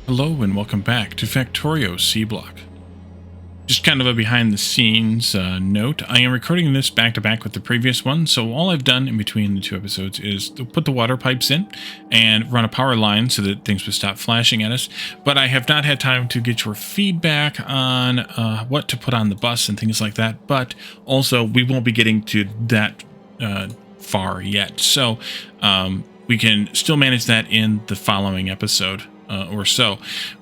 Hello and welcome back to Factorio C Block. Just kind of a behind the scenes note, I am recording this back to back with the previous one, so all I've done in between the two episodes is to put the water pipes in and run a power line so that things would stop flashing at us, but I have not had time to get your feedback on what to put on the bus and things like that, but also we won't be getting to that far yet, so we can still manage that in the following episode or so.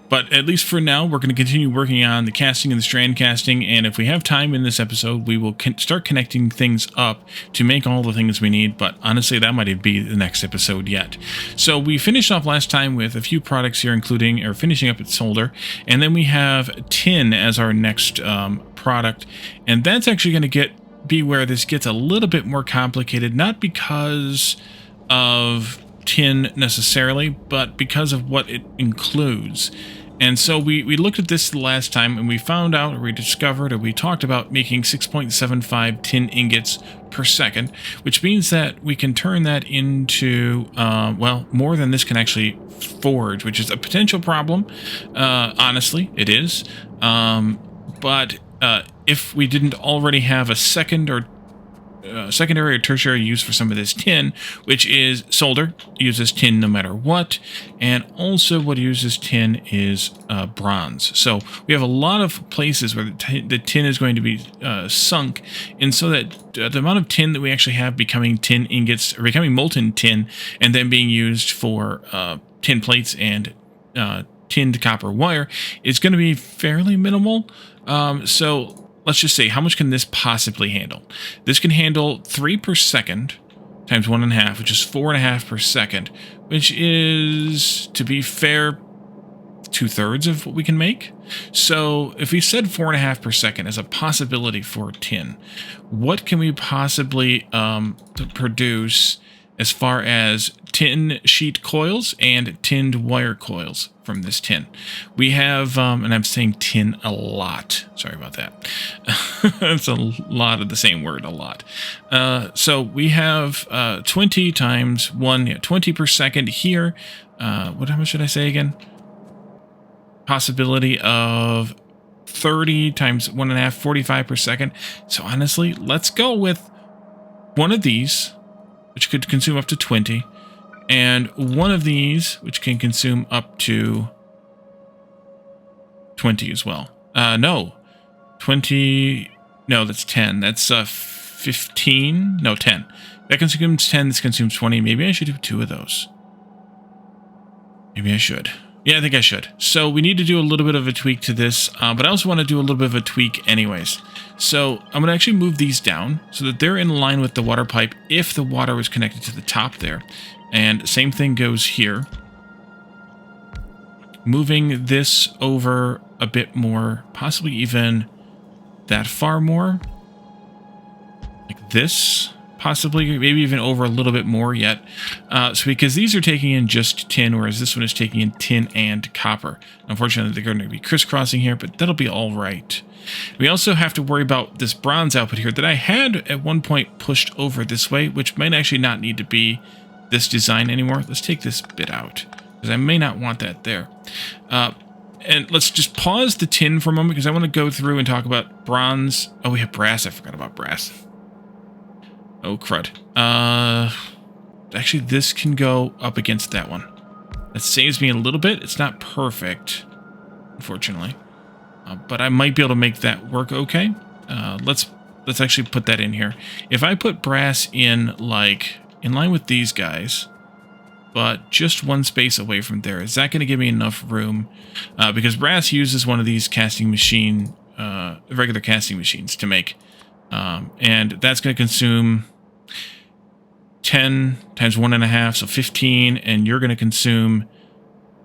But at least for now, we're going to continue working on the casting and the strand casting, and if we have time in this episode, we will start connecting things up to make all the things we need, but honestly, that might be the next episode yet. So we finished off last time with a few products here, including, or finishing up at solder, and then we have tin as our next product, and that's actually going to be where this gets a little bit more complicated, not because of tin necessarily, but because of what it includes. And so we looked at this the last time, and we found out, or we discovered, or we talked about making 6.75 tin ingots per second, which means that we can turn that into, well, more than this can actually forge, which is a potential problem. Honestly, it is. But if we didn't already have a secondary or tertiary use for some of this tin, which is solder, uses tin no matter what, and also what uses tin is bronze. So we have a lot of places where the tin is going to be sunk, and so that the amount of tin that we actually have becoming tin ingots, or becoming molten tin, and then being used for tin plates and tinned copper wire is going to be fairly minimal. So let's just say, how much can this possibly handle? This can handle 3 per second times 1.5, which is 4.5 per second, which is, to be fair, 2/3 of what we can make. So if we said 4.5 per second as a possibility for tin, what can we possibly produce as far as tin sheet coils and tinned wire coils from this tin? We have, and I'm saying tin a lot, sorry about that. It's a lot of the same word, a lot. So we have 20 times 1, 20 per second here. How much should I say again? Possibility of 30 times 1.5, 45 per second. So honestly, let's go with one of these, which could consume up to 20, and one of these, which can consume up to 20 as well. No, 20, no, that's 10. That's 15, no, 10. That consumes 10, this consumes 20. Maybe I should do 2 of those. Maybe I should. Yeah, I think I should. So we need to do a little bit of a tweak to this, but I also want to do a little bit of a tweak anyways. So I'm going to actually move these down so that they're in line with the water pipe if the water was connected to the top there. And same thing goes here. Moving this over a bit more, possibly even that far more. Like this. Possibly, maybe even over a little bit more yet. So because these are taking in just tin, whereas this one is taking in tin and copper. Unfortunately, they're going to be crisscrossing here, but that'll be all right. We also have to worry about this bronze output here that I had at one point pushed over this way, which might actually not need to be this design anymore. Let's take this bit out, because I may not want that there. And let's just pause the tin for a moment, because I want to go through and talk about bronze. Oh, we have brass. I forgot about brass. Oh, crud. Actually, this can go up against that one. That saves me a little bit. It's not perfect, unfortunately. But I might be able to make that work okay. Let's actually put that in here. If I put brass in, like, in line with these guys, but just one space away from there, is that going to give me enough room? Because brass uses one of these casting machine, regular casting machines to make. And that's going to consume 10 times 1.5, so 15, and you're going to consume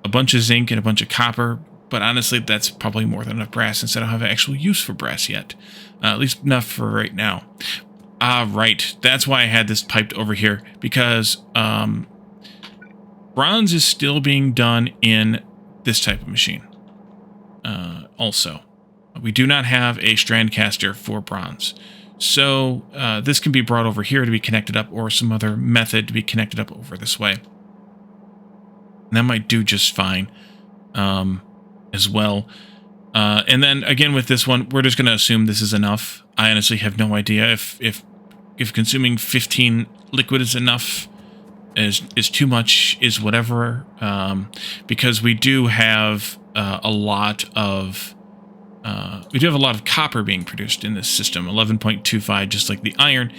a bunch of zinc and a bunch of copper, but honestly, that's probably more than enough brass since I don't have actual use for brass yet. At least enough for right now. Right, that's why I had this piped over here, because bronze is still being done in this type of machine. Also, we do not have a strand caster for bronze. So this can be brought over here to be connected up, or some other method to be connected up over this way. And that might do just fine. as well. And then again with this one, we're just going to assume this is enough. I honestly have no idea if consuming 15 liquid is enough, is too much, is whatever. Because we do have a lot of copper being produced in this system, 11.25, just like the iron.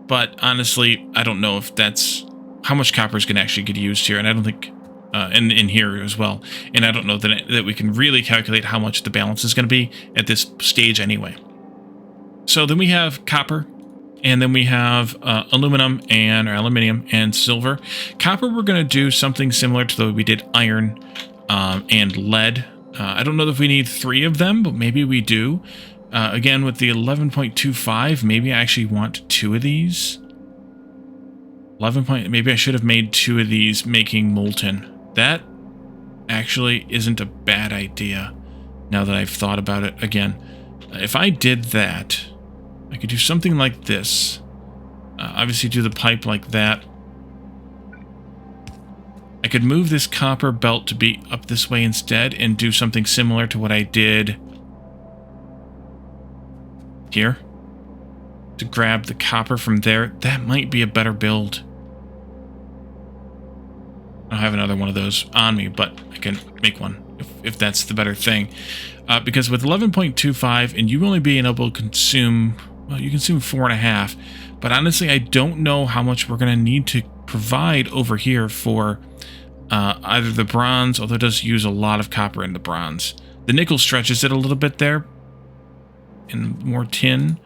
But honestly, I don't know if that's how much copper is going to actually get used here, and I don't think. And in here as well. And I don't know that we can really calculate how much the balance is going to be at this stage anyway. So then we have copper, and then we have aluminium and silver. Copper, we're going to do something similar to the way we did iron and lead. I don't know if we need 3 of them, but maybe we do. Again, with the 11.25, maybe I actually want 2 of these. Maybe I should have made 2 of these, making molten. That actually isn't a bad idea now that I've thought about it again. If I did that, I could do something like this. Obviously do the pipe like that. I could move this copper belt to be up this way instead and do something similar to what I did here. To grab the copper from there. That might be a better build. I don't have another one of those on me, but I can make one if that's the better thing. Because with 11.25, and you only being able to consume, well, you consume 4.5. But honestly, I don't know how much we're going to need to provide over here for either the bronze, although it does use a lot of copper in the bronze. The nickel stretches it a little bit there, and more tin.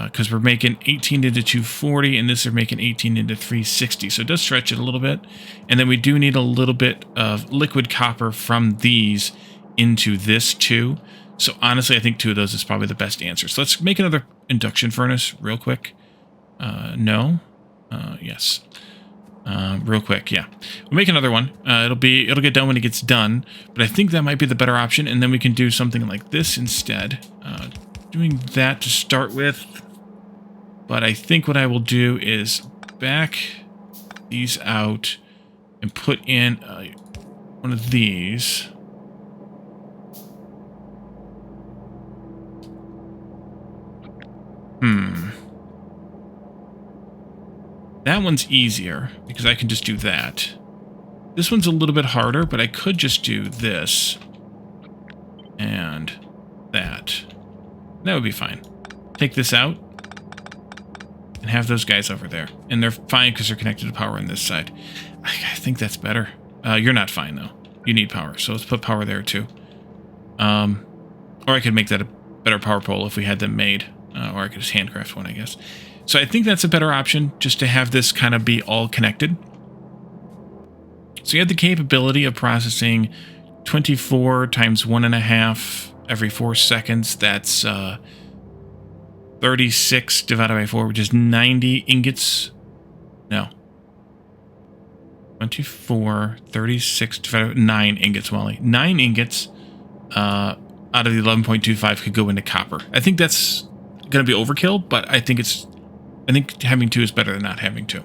Because we're making 18 into 240, and this are making 18 into 360. So it does stretch it a little bit. And then we do need a little bit of liquid copper from these into this too. So honestly, I think 2 of those is probably the best answer. So let's make another induction furnace real quick. No. Yes. Real quick, yeah. We'll make another one. It'll get done when it gets done. But I think that might be the better option. And then we can do something like this instead. Doing that to start with. But I think what I will do is back these out and put in one of these. That one's easier because I can just do that. This one's a little bit harder, but I could just do this and that. That would be fine. Take this out. And have those guys over there. And they're fine because they're connected to power on this side. I think that's better. You're not fine, though. You need power, so let's put power there, too. Or I could make that a better power pole if we had them made. Or I could just handcraft one, I guess. So I think that's a better option, just to have this kind of be all connected. So you have the capability of processing 24 times 1.5 every 4 seconds. That's 36 divided by 4, which is 90 ingots. No. 24, 36 divided by 9 ingots, Wally. 9 ingots out of the 11.25 could go into copper. I think that's going to be overkill, but I think having 2 is better than not having 2.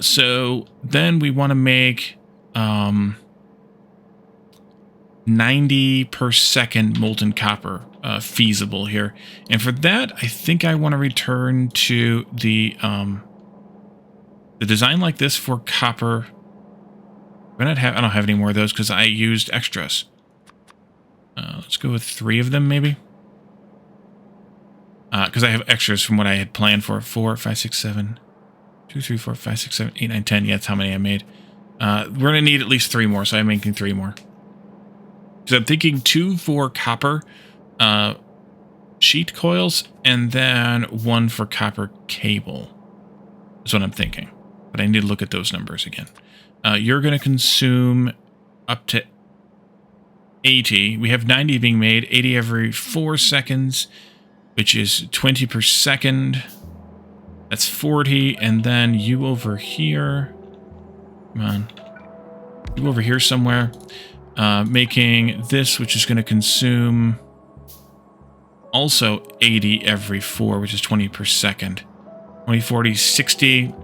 So then we want to make 90 per second molten copper feasible here. And for that, I think I want to return to the design like this for copper. I don't have any more of those because I used extras. Let's go with 3 of them, maybe. Because I have extras from what I had planned for. 4, 5, 6, 7. 2, 3, 4, 5, 6, 7, 8, 9, 10. Yeah, that's how many I made. We're going to need at least 3 more, so I'm making 3 more. So I'm thinking 2 for copper sheet coils, and then 1 for copper cable. That's what I'm thinking. But I need to look at those numbers again. You're going to consume up to 80. We have 90 being made, 80 every 4 seconds, which is 20 per second. That's 40, and then you over here. Come on. You over here somewhere. Making this, which is going to consume also 80 every 4, which is 20 per second. 20, 40, 60.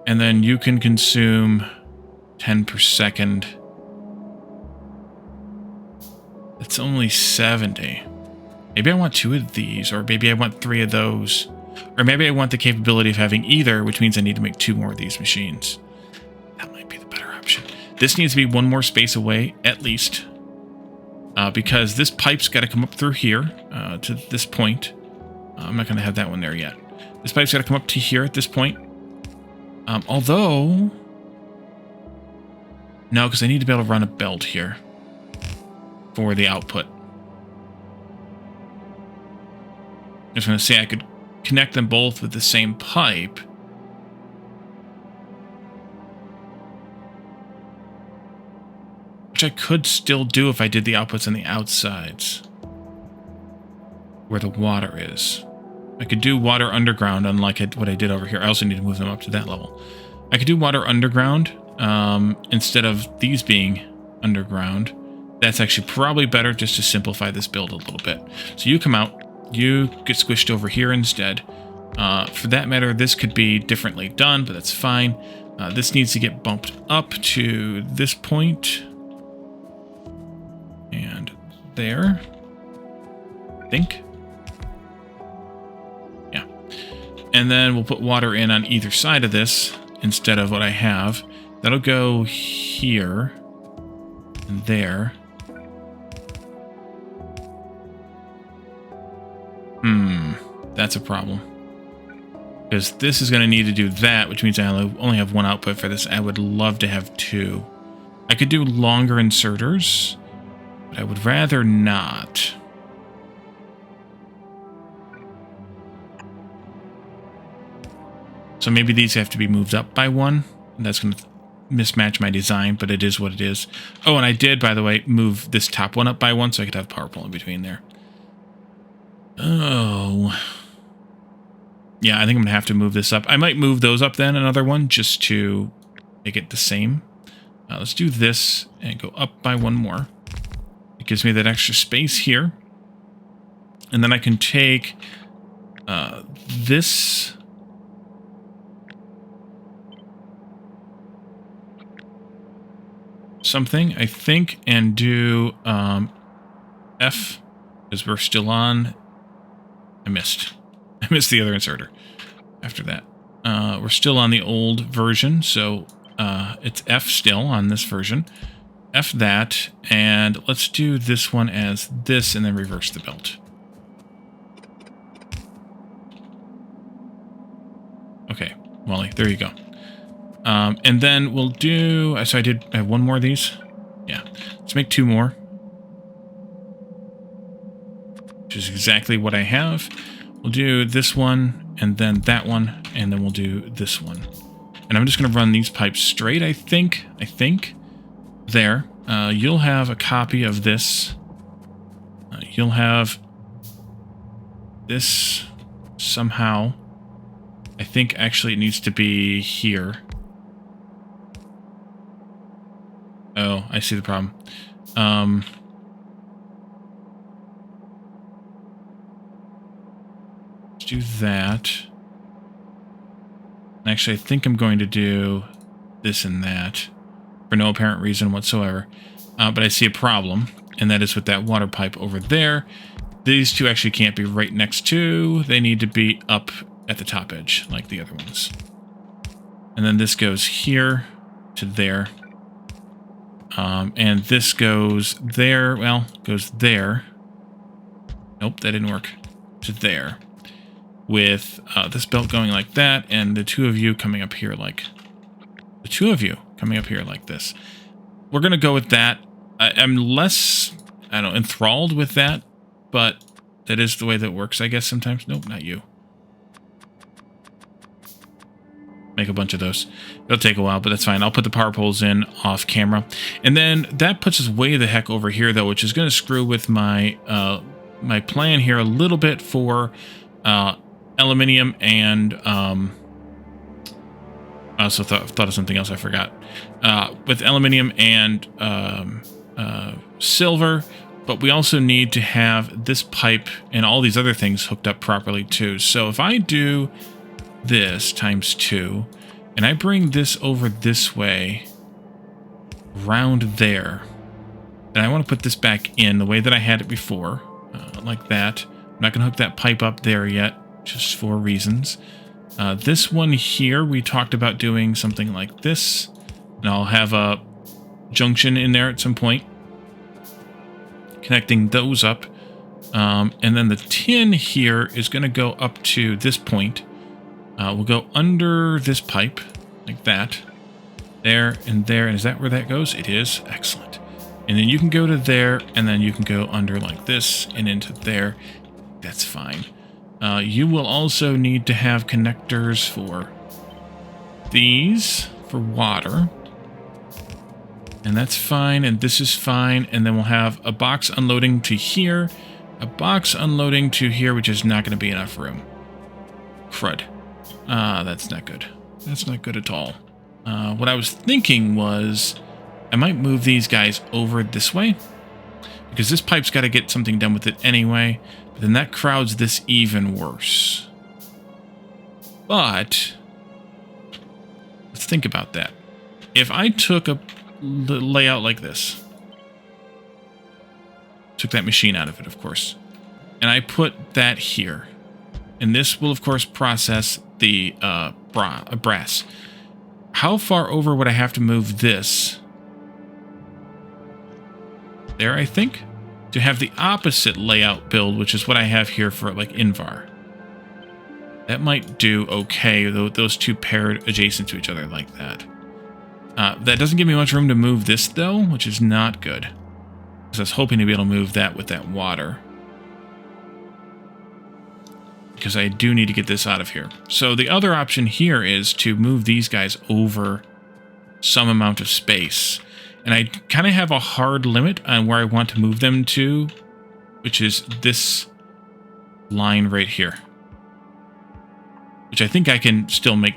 And then you can consume 10 per second. It's only 70. Maybe I want 2 of these, or maybe I want 3 of those. Or maybe I want the capability of having either, which means I need to make 2 more of these machines. That might be the better option. This needs to be 1 more space away, at least. Because this pipe's got to come up through here to this point. I'm not going to have that one there yet. This pipe's got to come up to here at this point. Although... No, because I need to be able to run a belt here for the output. I was going to say I could connect them both with the same pipe. Which I could still do if I did the outputs on the outsides. Where the water is. I could do water underground, unlike what I did over here. I also need to move them up to that level. I could do water underground instead of these being underground. That's actually probably better just to simplify this build a little bit. So you come out. You get squished over here instead. For that matter, this could be differently done, but that's fine. This needs to get bumped up to this point. And there. I think. Yeah. And then we'll put water in on either side of this instead of what I have. That'll go here and there. That's a problem. Because this is going to need to do that, which means I only have 1 output for this. I would love to have 2. I could do longer inserters, but I would rather not. So maybe these have to be moved up by 1. And that's going to mismatch my design, but it is what it is. Oh, and I did, by the way, move this top one up by 1 so I could have power pole in between there. Oh... Yeah, I think I'm going to have to move this up. I might move those up then, another one, just to make it the same. Let's do this and go up by 1 more. It gives me that extra space here. And then I can take this... something, I think, and do F, because we're still on... I missed the other inserter after that. We're still on the old version, so it's F still on this version. F that, and let's do this one as this, and then reverse the belt. Okay, Wally, there you go. And then we'll do... So I have 1 more of these? Yeah. Let's make 2 more. Which is exactly what I have. We'll do this one, and then that one, and then we'll do this one. And I'm just going to run these pipes straight, I think. There. You'll have a copy of this. You'll have this somehow. I think actually it needs to be here. Oh, I see the problem. Do that. Actually, I think I'm going to do this and that for no apparent reason whatsoever. But I see a problem, and that is with that water pipe over there. These 2 actually can't be right next to. They need to be up at the top edge, like the other ones. And then this goes here to there. And this goes there. Well, goes there. Nope, that didn't work. To there. With this belt going like that, and the 2 of you coming up here like... The 2 of you coming up here like this. We're going to go with that. I'm less, I don't know, enthralled with that, but that is the way that works, I guess, sometimes. Nope, not you. Make a bunch of those. It'll take a while, but that's fine. I'll put the power poles in off camera. And then that puts us way the heck over here, though, which is going to screw with my my plan here a little bit for... aluminium and I also thought of something else I forgot. With aluminium and silver, but we also need to have this pipe and all these other things hooked up properly too. So if I do this times 2 and I bring this over this way, round there, Then I want to put this back in the way that I had it before, like that. I'm not going to hook that pipe up there yet, just for reasons. This one here, we talked about doing something like this. And I'll have a junction in there at some point, connecting those up. And then the tin here is going to go up to this point. We'll go under this pipe, like that. There and there. And is that where that goes? It is. Excellent. And then you can go to there, and then you can go under like this and into there. That's fine. You will also need to have connectors for these, for water. And that's fine, and this is fine. And then we'll have a box unloading to here, a box unloading to here, which is not going to be enough room. Crud. That's not good. That's not good at all. What I was thinking was I might move these guys over this way, because this pipe's got to get something done with it anyway. But then that crowds this even worse. But let's think about that. If I took a layout like this, took that machine out of it, of course, and I put that here, and this will, of course, process the brass. How far over would I have to move this? There, I think, to have the opposite layout build, which is what I have here for like Invar. That might do okay, though, those two paired adjacent to each other like that. That doesn't give me much room to move this, though, which is not good. Because I was hoping to be able to move that with that water. Because I do need to get this out of here. So the other option here is to move these guys over some amount of space. And I kind of have a hard limit on where I want to move them to, which is this line right here. Which I think I can still make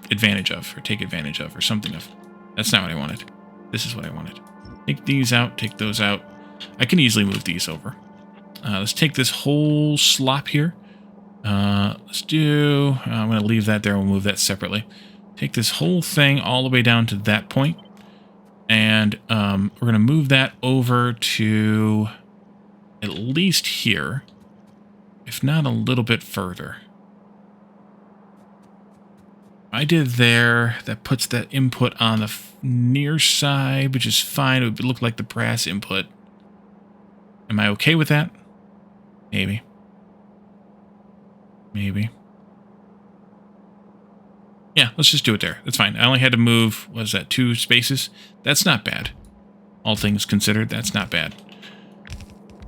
advantage of, or take advantage of, or something of. That's not what I wanted. This is what I wanted. Take these out, take those out. I can easily move these over. Let's take this whole slop here. Let's do... I'm going to leave that there. We'll move that separately. Take this whole thing all the way down to that point. And we're going to move that over to at least here, if not a little bit further. I did there. That puts that input on the near side, which is fine. It would look like the brass input. Am I okay with that? Maybe. Maybe. Yeah, let's just do it there. That's fine. I only had to move, what is that, 2 spaces? That's not bad. All things considered, that's not bad.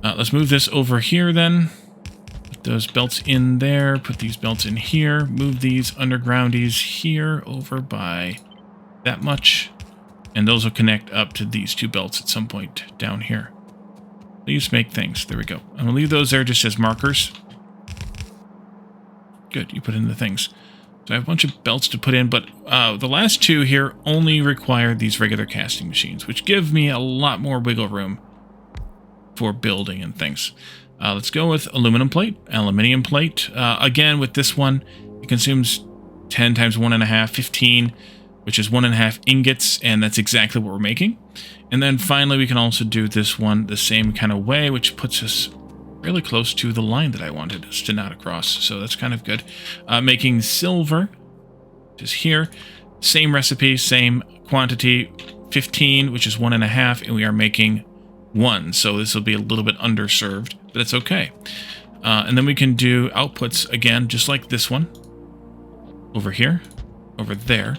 Let's move this over here then. Put those belts in there. Put these belts in here. Move these undergroundies here over by that much. And those will connect up to these 2 belts at some point down here. Please make things. There we go. I'm going to leave those there just as markers. Good, you put in the things. So I have a bunch of belts to put in, but the last 2 here only require these regular casting machines, which give me a lot more wiggle room for building and things. Let's go with aluminum plate. Again, with this one, it consumes 10 times 1.5, 15, which is 1.5 ingots, and that's exactly what we're making. And then finally, we can also do this one the same kind of way, which puts us really close to the line that I wanted us to knot across. So that's kind of good. Making silver, which is here. Same recipe, same quantity, 15, which is 1.5, and we are making 1. So this will be a little bit underserved, but it's okay. And then we can do outputs again, just like this one. Over here, over there.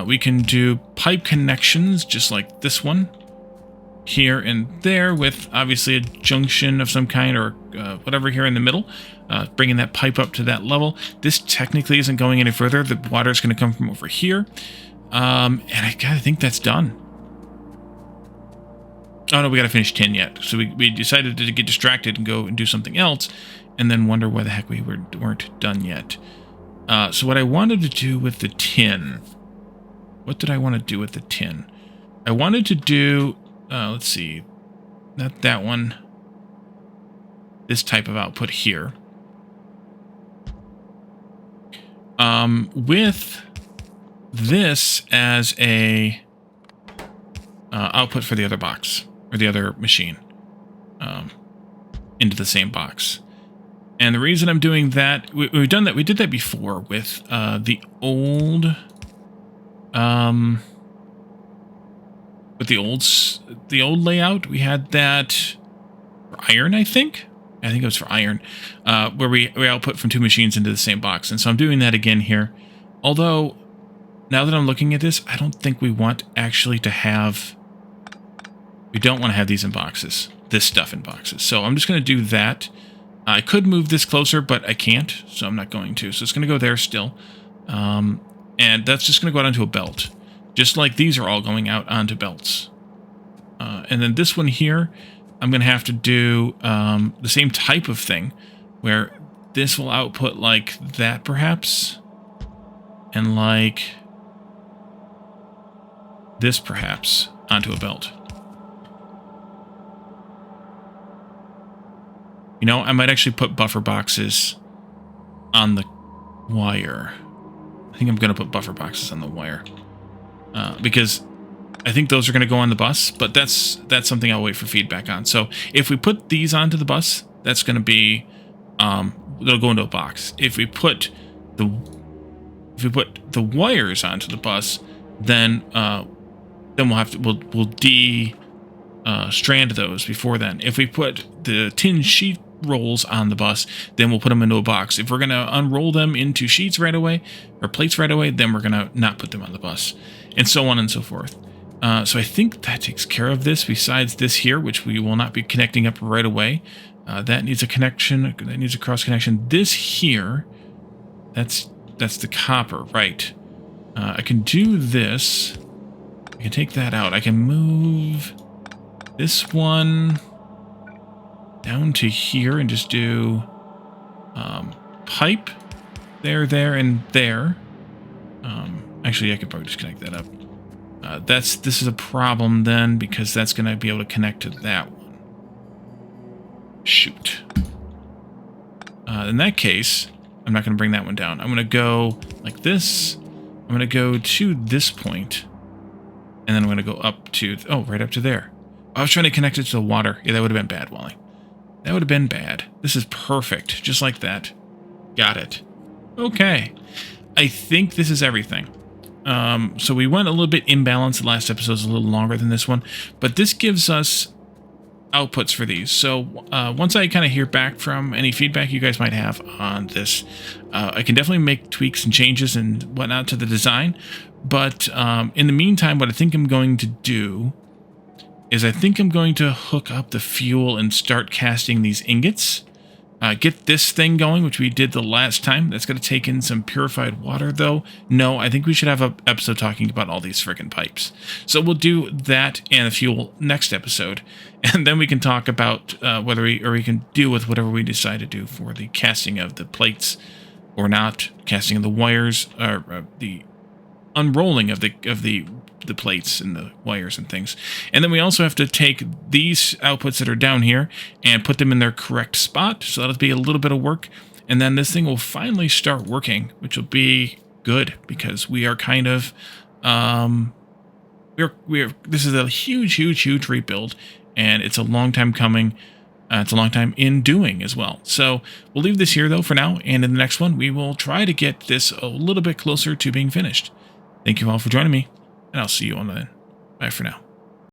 We can do pipe connections, just like this one. Here and there, with obviously a junction of some kind, or whatever here in the middle, bringing that pipe up to that level. This technically isn't going any further. The water is going to come from over here, and I gotta think that's done. Oh no, we gotta finish tin yet. So we decided to get distracted and go and do something else, and then wonder why the heck we weren't done yet. So what I wanted to do with the tin, what did I want to do with the tin? I wanted to do. Let's see, not that one, this type of output here. With this as a output for the other box. or the other machine into the same box. And the reason I'm doing that, we've done that. We did that before with the old, the old layout. We had that for iron, I think it was for iron, where we output from two machines into the same box. And so I'm doing that again here. Although, now that I'm looking at this, I don't think we want actually to have, we don't want to have these in boxes, this stuff in boxes. So I'm just going to do that. I could move this closer, but I can't, so I'm not going to. So it's going to go there still. And that's just going to go out onto a belt. Just like these are all going out onto belts. And then this one here, I'm going to have to do the same type of thing, where this will output like that, perhaps. And like this, perhaps, onto a belt. You know, I might actually put buffer boxes on the wire. I think I'm going to put buffer boxes on the wire. Because I think those are going to go on the bus, but that's something I'll wait for feedback on. So if we put these onto the bus, that's going to be, they'll go into a box. If we put the wires onto the bus, then we'll strand those before then. If we put the tin sheet rolls on the bus, then we'll put them into a box. If we're going to unroll them into sheets right away, or plates right away, then we're going to not put them on the bus, and so on and so forth. So I think that takes care of this, besides this here, which we will not be connecting up right away. That needs a connection, that needs a cross connection. This here, that's the copper, right? I can do this. I can take that out. I can move this one down to here and just do pipe there, and there. Actually, I could probably just connect that up. This is a problem then, because that's going to be able to connect to that one. Shoot. In that case, I'm not going to bring that one down. I'm going to go like this. I'm going to go to this point, and then I'm going to go up to, right up to there. I was trying to connect it to the water. Yeah, that would have been bad, Wally. That would have been bad. This is perfect, just like that. Got it. Okay. I think this is everything. So we went a little bit imbalanced. The last episode was a little longer than this one, but this gives us outputs for these. So once I kind of hear back from any feedback you guys might have on this, I can definitely make tweaks and changes and whatnot to the design. But in the meantime, what I think I'm going to do is I think I'm going to hook up the fuel and start casting these ingots. Get this thing going, which we did the last time. That's going to take in some purified water, though. No, I think we should have an episode talking about all these friggin' pipes. So we'll do that and the fuel next episode. And then we can talk about whether we can deal with whatever we decide to do for the casting of the plates or not, casting of the wires, or the unrolling of the plates and the wires and things. And then we also have to take these outputs that are down here and put them in their correct spot. So that'll be a little bit of work. And then this thing will finally start working, which will be good, because we are kind of, this is a huge rebuild, and it's a long time coming. It's a long time in doing as well. So we'll leave this here though for now. And in the next one, we will try to get this a little bit closer to being finished. Thank you all for joining me, and I'll see you on then. Bye for now.